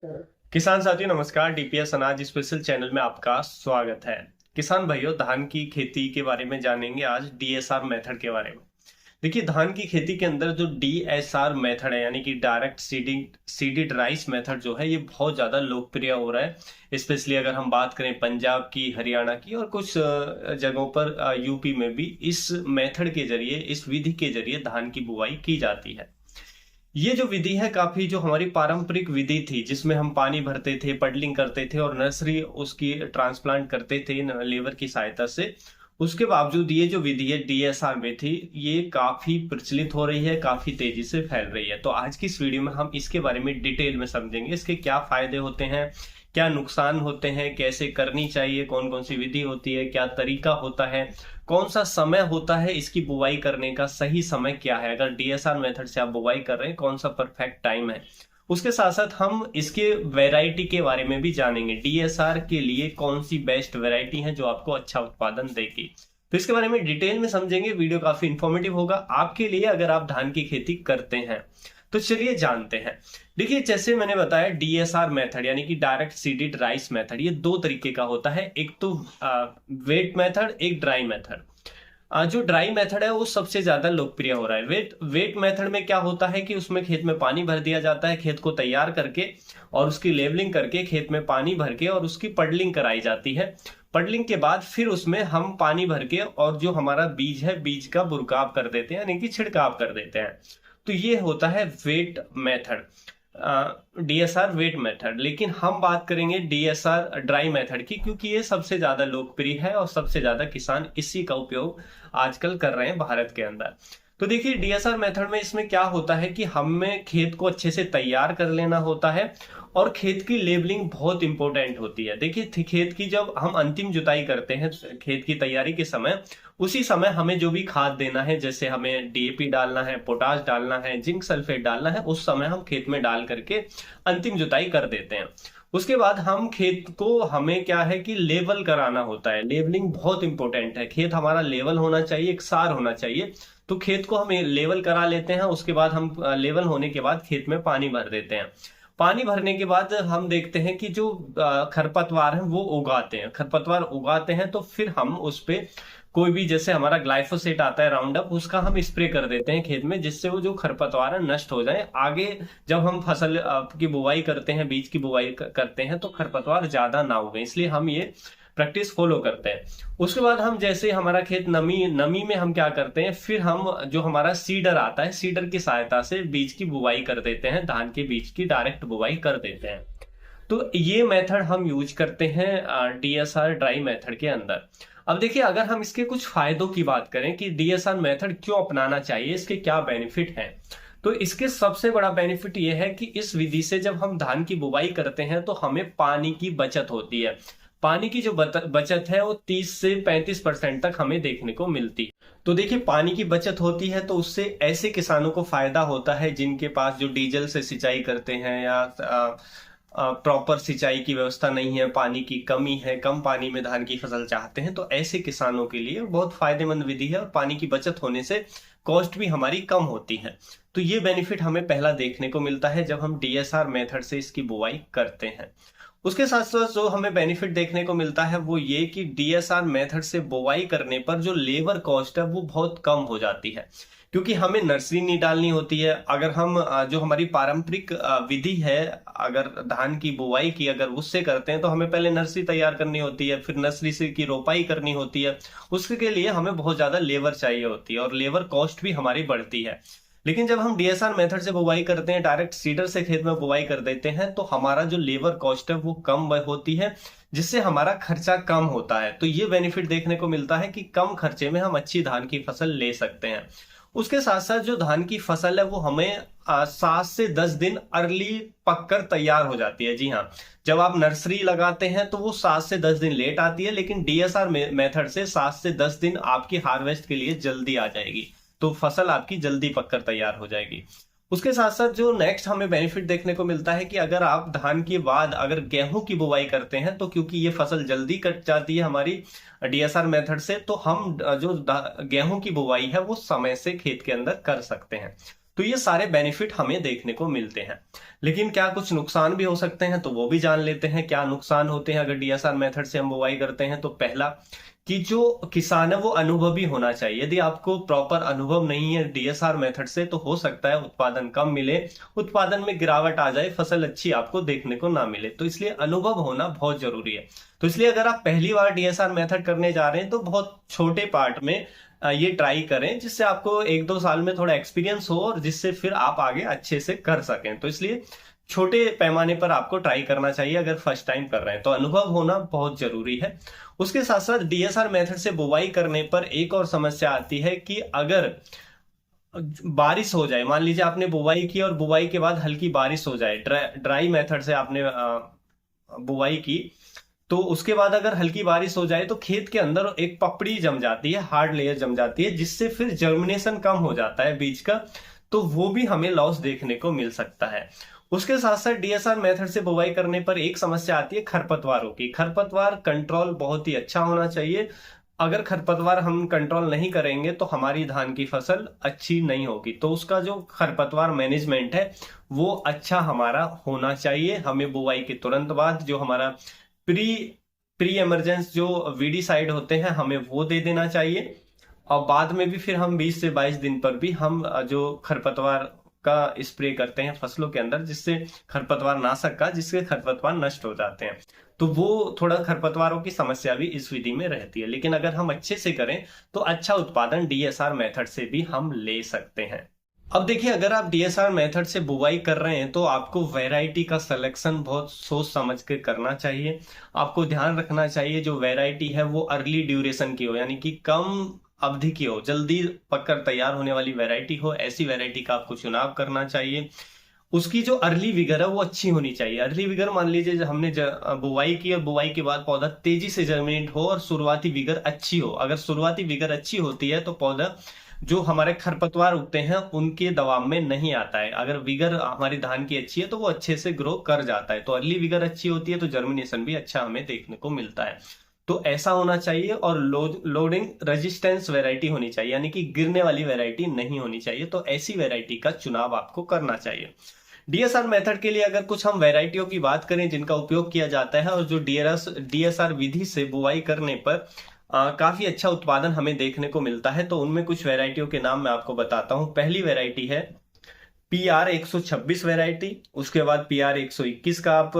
किसान साथियों नमस्कार। डीपीएस अनाज स्पेशल चैनल में आपका स्वागत है। किसान भाइयों, धान की खेती के बारे में जानेंगे आज डीएसआर मेथड के बारे में। देखिए, धान की खेती के अंदर जो डीएसआर मेथड है यानी कि डायरेक्ट सीडेड राइस मेथड जो है ये बहुत ज्यादा लोकप्रिय हो रहा है। स्पेशली अगर हम बात करें पंजाब की, हरियाणा की और कुछ जगहों पर यूपी में भी इस मेथड के जरिए, इस विधि के जरिए धान की बुआई की जाती है। ये जो विधि है काफी, जो हमारी पारंपरिक विधि थी जिसमें हम पानी भरते थे, पडलिंग करते थे और नर्सरी उसकी ट्रांसप्लांट करते थे लेबर की सहायता से, उसके बावजूद ये जो विधि है डीएसआर में थी, ये काफी प्रचलित हो रही है, काफी तेजी से फैल रही है। तो आज की इस वीडियो में हम इसके बारे में डिटेल में समझेंगे, इसके क्या फायदे होते हैं, क्या नुकसान होते हैं, कैसे करनी चाहिए, कौन कौन सी विधि होती है, क्या तरीका होता है, कौन सा समय होता है इसकी बुवाई करने का, सही समय क्या है, अगर डीएसआर मेथड से आप बुवाई कर रहे हैं कौन सा परफेक्ट टाइम है। उसके साथ साथ हम इसके वैरायटी के बारे में भी जानेंगे, डीएसआर के लिए कौन सी बेस्ट वैरायटी है जो आपको अच्छा उत्पादन देगी। तो इसके बारे में डिटेल में समझेंगे। वीडियो काफी इंफॉर्मेटिव होगा आपके लिए अगर आप धान की खेती करते हैं। तो चलिए जानते हैं। देखिए, जैसे मैंने बताया डीएसआर मेथड यानी कि डायरेक्ट सीडेड राइस मेथड, ये दो तरीके का होता है। एक तो वेट मेथड, एक ड्राई मेथड। जो ड्राई मेथड है वो सबसे ज्यादा लोकप्रिय हो रहा है। वेट मेथड में क्या होता है कि उसमें खेत में पानी भर दिया जाता है, खेत को तैयार करके और उसकी लेवलिंग करके खेत में पानी भर के और उसकी पडलिंग कराई जाती है। पडलिंग के बाद फिर उसमें हम पानी भर के और जो हमारा बीज है, बीज का बुरकाव कर देते हैं यानी कि छिड़काव कर देते हैं। तो ये होता है wait method, DSR wait method. लेकिन हम बात करेंगे डीएसआर ड्राई मेथड की, क्योंकि ये सबसे ज्यादा लोकप्रिय है और सबसे ज्यादा किसान इसी का उपयोग आजकल कर रहे हैं भारत के अंदर। तो देखिए, डीएसआर मेथड में इसमें क्या होता है कि हमें खेत को अच्छे से तैयार कर लेना होता है और खेत की लेबलिंग बहुत इंपॉर्टेंट होती है। देखिए, खेत की जब हम अंतिम जुताई करते हैं, खेत की तैयारी के समय, उसी समय हमें जो भी खाद देना है, जैसे हमें डीएपी डालना है, पोटाश डालना है, जिंक सल्फेट डालना है, उस समय हम खेत में डाल करके अंतिम जुताई कर देते हैं। उसके बाद हम खेत को, हमें क्या है कि लेवल कराना होता है। लेवलिंग बहुत इंपॉर्टेंट है। खेत हमारा लेवल होना चाहिए, एक सार होना चाहिए। तो खेत को हम लेवल करा लेते हैं। उसके बाद हम लेवल होने के बाद खेत में पानी भर देते हैं। पानी भरने के बाद हम देखते हैं कि जो खरपतवार है वो उगाते हैं। खरपतवार उगाते हैं तो फिर हम उस पे कोई भी, जैसे हमारा ग्लाइफोसेट आता है राउंड अप, उसका हम स्प्रे कर देते हैं खेत में, जिससे वो जो खरपतवार है नष्ट हो जाए। आगे जब हम फसल की बुवाई करते हैं, बीज की बुवाई करते हैं, तो खरपतवार ज्यादा ना उगे, इसलिए हम ये प्रैक्टिस फॉलो करते हैं। उसके बाद हम, जैसे हमारा खेत नमी नमी में, हम क्या करते हैं, फिर हम जो हमारा सीडर आता है, सीडर की सहायता से बीज की बुवाई कर देते हैं, धान के बीज की डायरेक्ट बुवाई कर देते हैं। तो ये मेथड हम यूज करते हैं डीएसआर ड्राई मेथड के अंदर। अब देखिए, अगर हम इसके कुछ फायदों की बात करें कि डीएसआर मेथड क्यों अपनाना चाहिए, इसके क्या बेनिफिट हैं, तो इसके सबसे बड़ा बेनिफिट ये है कि इस विधि से जब हम धान की बुवाई करते हैं तो हमें पानी की बचत होती है। पानी की जो बचत है वो 30 से 35% तक हमें देखने को मिलती है। तो देखिए, पानी की बचत होती है तो उससे ऐसे किसानों को फायदा होता है जिनके पास जो डीजल से सिंचाई करते हैं या प्रॉपर सिंचाई की व्यवस्था नहीं है, पानी की कमी है, कम पानी में धान की फसल चाहते हैं, तो ऐसे किसानों के लिए बहुत फायदेमंद विधि है और पानी की बचत होने से कॉस्ट भी हमारी कम होती है। तो ये बेनिफिट हमें पहला देखने को मिलता है जब हम डीएसआर मेथड से इसकी बुवाई करते हैं। उसके साथ साथ जो हमें बेनिफिट देखने को मिलता है वो ये कि डीएसआर मेथड से बुवाई करने पर जो लेबर कॉस्ट है वो बहुत कम हो जाती है, क्योंकि हमें नर्सरी नहीं डालनी होती है। अगर हम जो हमारी पारंपरिक विधि है, अगर धान की बुवाई की अगर उससे करते हैं तो हमें पहले नर्सरी तैयार करनी होती है, फिर नर्सरी से की रोपाई करनी होती है। उसके लिए हमें बहुत ज्यादा लेबर चाहिए होती है और लेबर कॉस्ट भी हमारी बढ़ती है। लेकिन जब हम डीएसआर मेथड से बुवाई करते हैं, डायरेक्ट सीडर से खेत में बुवाई कर देते हैं, तो हमारा जो लेबर कॉस्ट है वो कम होती है, जिससे हमारा खर्चा कम होता है। तो ये बेनिफिट देखने को मिलता है कि कम खर्चे में हम अच्छी धान की फसल ले सकते हैं। उसके साथ साथ जो धान की फसल है वो हमें 7 से 10 दिन अर्ली पककर तैयार हो जाती है। जी हाँ, जब आप नर्सरी लगाते हैं तो वो 7 से 10 दिन लेट आती है, लेकिन डीएसआर मेथड से 7 से 10 दिन आपकी हार्वेस्ट के लिए जल्दी आ जाएगी, तो फसल आपकी जल्दी पककर तैयार हो जाएगी। उसके साथ साथ जो नेक्स्ट हमें बेनिफिट देखने को मिलता है कि अगर आप धान के बाद अगर गेहूं की बुवाई करते हैं, तो क्योंकि ये फसल जल्दी कट जाती है हमारी डीएसआर मेथड से, तो हम जो गेहूं की बुवाई है वो समय से खेत के अंदर कर सकते हैं। तो ये सारे बेनिफिट हमें देखने को मिलते हैं। लेकिन क्या कुछ नुकसान भी हो सकते हैं, तो वो भी जान लेते हैं। क्या नुकसान होते हैं अगर डीएसआर मेथड से हम बुवाई करते हैं? तो पहला कि जो किसान है वो अनुभवी होना चाहिए। यदि आपको प्रॉपर अनुभव नहीं है डीएसआर मेथड से, तो हो सकता है उत्पादन कम मिले, उत्पादन में गिरावट आ जाए, फसल अच्छी आपको देखने को ना मिले। तो इसलिए अनुभव होना बहुत जरूरी है। तो इसलिए अगर आप पहली बार डीएसआर मेथड करने जा रहे हैं तो बहुत छोटे पार्ट में ये ट्राई करें, जिससे आपको 1-2 साल में थोड़ा एक्सपीरियंस हो और जिससे फिर आप आगे अच्छे से कर सकें। तो इसलिए छोटे पैमाने पर आपको ट्राई करना चाहिए अगर फर्स्ट टाइम कर रहे हैं, तो अनुभव होना बहुत जरूरी है। उसके साथ साथ डीएसआर मेथड से बुवाई करने पर एक और समस्या आती है कि अगर बारिश हो जाए, मान लीजिए आपने बुवाई की और बुवाई के बाद हल्की बारिश हो जाए, ड्राई मेथड से आपने बुवाई की, तो उसके बाद अगर हल्की बारिश हो जाए तो खेत के अंदर एक पपड़ी जम जाती है, हार्ड लेयर जम जाती है, जिससे फिर जर्मिनेशन कम हो जाता है बीज का। तो वो भी हमें लॉस देखने को मिल सकता है। उसके साथ साथ डीएसआर मेथड से बुवाई करने पर एक समस्या आती है खरपतवारों की। खरपतवार कंट्रोल बहुत ही अच्छा होना चाहिए। अगर खरपतवार हम कंट्रोल नहीं करेंगे तो हमारी धान की फसल अच्छी नहीं होगी। तो उसका जो खरपतवार मैनेजमेंट है वो अच्छा हमारा होना चाहिए। हमें बुवाई के तुरंत बाद जो हमारा प्री प्री इमरजेंस जो वीडीसाइड होते हैं हमें वो दे देना चाहिए। और बाद में भी फिर हम 20 से 22 दिन पर भी हम जो खरपतवार का स्प्रे करते हैं फसलों के अंदर, जिससे खरपतवार नाशक का, जिससे खरपतवार नष्ट हो जाते हैं। तो वो थोड़ा खरपतवारों की समस्या भी इस विधि में रहती है। लेकिन अगर हम अच्छे से करें तो अच्छा उत्पादन डीएसआर मेथड से भी हम ले सकते हैं। अब देखिए, अगर आप डीएसआर मेथड से बुवाई कर रहे हैं तो आपको वैरायटी का सिलेक्शन बहुत सोच समझ के करना चाहिए। आपको ध्यान रखना चाहिए जो वैरायटी है वो अर्ली ड्यूरेशन की हो, यानी कि कम अवधि की हो, जल्दी पककर तैयार होने वाली वैरायटी हो। ऐसी वैरायटी का आपको चुनाव करना चाहिए। उसकी जो अर्ली विगर है वो अच्छी होनी चाहिए। अर्ली विगर मान लीजिए हमने बुवाई की और बुवाई के बाद पौधा तेजी से जर्मिनेट हो और शुरुआती विगर अच्छी हो। अगर शुरुआती विगर अच्छी होती है तो पौधा जो हमारे खरपतवार उगते हैं उनके दबाव में नहीं आता है। अगर विगर हमारी धान की अच्छी है तो वो अच्छे से ग्रो कर जाता है। तो अर्ली विगर अच्छी होती है तो जर्मिनेशन भी अच्छा हमें देखने को मिलता है। तो ऐसा होना चाहिए। और लोडिंग रेजिस्टेंस वैरायटी होनी चाहिए, यानी कि गिरने वाली वैरायटी नहीं होनी चाहिए। तो ऐसी वैरायटी का चुनाव आपको करना चाहिए। डीएसआर मेथड के लिए अगर कुछ हम वैरायटियों की बात करें जिनका उपयोग किया जाता है और जो डीएसआर विधि से बुवाई करने पर काफी अच्छा उत्पादन हमें देखने को मिलता है, तो उनमें कुछ वैरायटियों के नाम मैं आपको बताता हूं। पहली वैरायटी है PR 126 वैरायटी। उसके बाद PR 121 का आप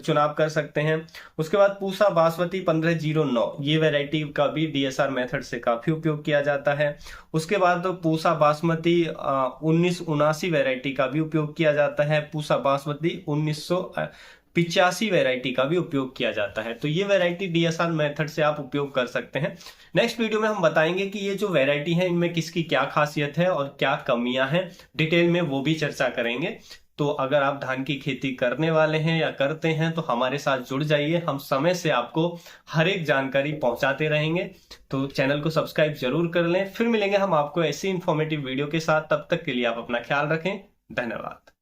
चुनाव कर सकते हैं। उसके बाद पूसा बासमती 1509, ये वैरायटी का भी डीएसआर मेथड से काफी उपयोग किया जाता है। उसके बाद पूसा बासमती 1979 वैरायटी का भी उपयोग किया जाता है। पूसा बासमती 1985 वैरायटी का भी उपयोग किया जाता है। तो ये वैरायटी डीएसआर मेथड से आप उपयोग कर सकते हैं। नेक्स्ट वीडियो में हम बताएंगे कि ये जो वैरायटी है इनमें किसकी क्या खासियत है और क्या कमियां हैं, डिटेल में वो भी चर्चा करेंगे। तो अगर आप धान की खेती करने वाले हैं या करते हैं तो हमारे साथ जुड़ जाइए। हम समय से आपको हर एक जानकारी पहुंचाते रहेंगे। तो चैनल को सब्सक्राइब जरूर कर लें। फिर मिलेंगे हम आपको ऐसी इंफॉर्मेटिव वीडियो के साथ। तब तक के लिए आप अपना ख्याल रखें। धन्यवाद।